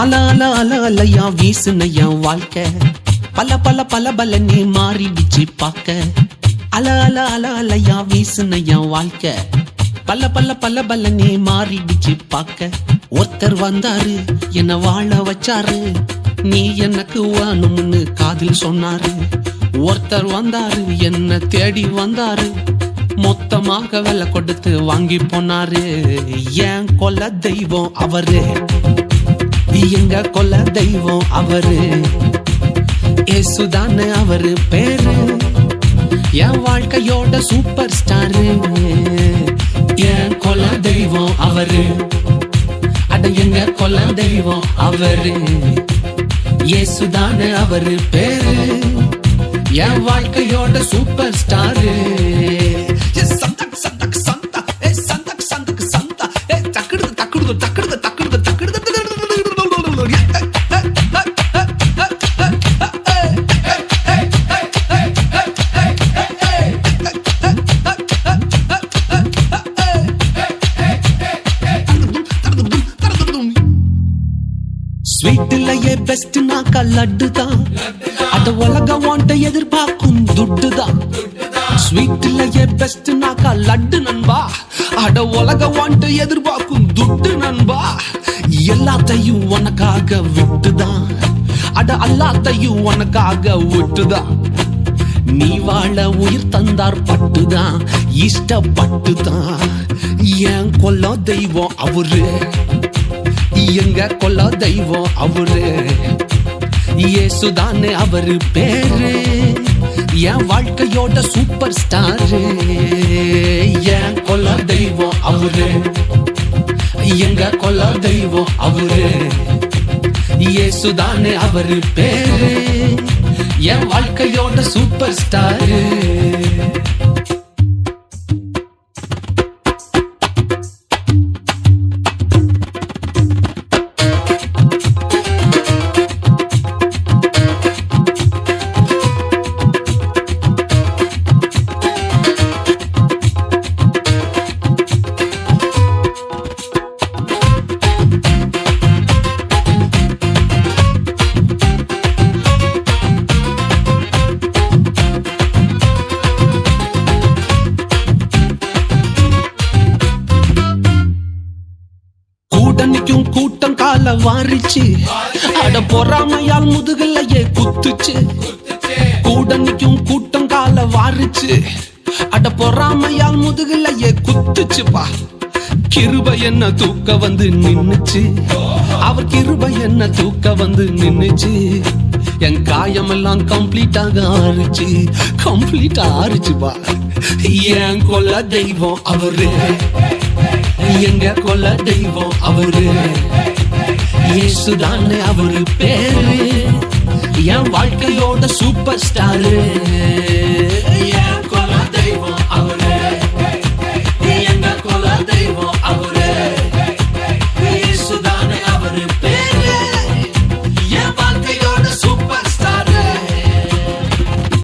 அல அல அல அலையா வீசுன என் வாழ்க்கை பல பல பல பல நீ மாறிடுச்சு பாக்க. அல அல அல அலையா வீசுன என் வாழ்க்கை பல பல பல பல நீ மாறிடுச்சு பாக்க. ஒருத்தர் வந்தாரு என்ன வாழ வச்சாரு, நீ எனக்கு வேணும்னு காதில் சொன்னாரு. ஒருத்தர் வந்தாரு என்ன தேடி வந்தாரு, மொத்தமாக விலை கொடுத்து வாங்கி போனாரு. என் கொல்ல தெய்வம் அவரு, எங்க கொல்ல தெய்வம் அவரு, ஏசுதானே அவரு பேரு, என் வாழ்க்கையோட சூப்பர் ஸ்டாரு. என் கொல்ல தெய்வம் அவரு, அட எங்க கொல்ல தெய்வம் அவரு, ஏசுதானே அவரு பேரு, என் வாழ்க்கையோட சூப்பர் ஸ்டாரு. ஸ்வீட்லயே பெஸ்ட் நாக்கா லட்டு தான், அட உலக வாண்ட எதிர்பார்க்கும் துட்டு தான். ஸ்வீட்லயே பெஸ்ட் நாக்கா லட்டு நண்பா, அட உலக வாண்ட எதிர்பார்க்கும் துட்டு நண்பா. எல்லாத்தையும் உனக்காக விட்டுதான், அட எல்லாத்தையும் உனக்காக விட்டுதான். நீ வாழ உயிர் தந்தார் பட்டுதான், இஷ்டப்பட்டுதான். என் கொல்ல தெய்வம் அவரு, எங்க கொல்ல தெய்வம் அவரு, ஏசுதானே அவரு பேரு, என் வாழ்க்கையோட சூப்பர் ஸ்டாரு. என் கொல்ல தெய்வம் அவரு, எங்க கொல்ல தெய்வம் அவரு, ஏசுதானே அவரு பேரு, என் வாழ்க்கையோட சூப்பர் ஸ்டாரு. கூட்டணிக்கும் கூட்டம் கால வாரிச்சு, அட பொறாமையால் முதுகலையே குத்துச்சு. கூட்டணிக்கும் கூட்டம் கால வாரிச்சு, அட பொறாமையால் முதுகலையே குத்துச்சுப்பா. கிருபை என்ன தூக்க வந்து நின்னுச்சு, அவர் கிருபை என்ன தூக்க வந்து நின்னுச்சு. என் காயமெல்லாம் கம்ப்ளீட்டாக ஆறுச்சு, கம்ப்ளீட்டா ஆறுச்சுப்பா. என் கொல்ல தெய்வம் அவரு, எங்க கொல்ல தெய்வம் அவரு, ஏசுதானே அவரு பேரு, என் வாழ்க்கையோட சூப்பர் ஸ்டாரு.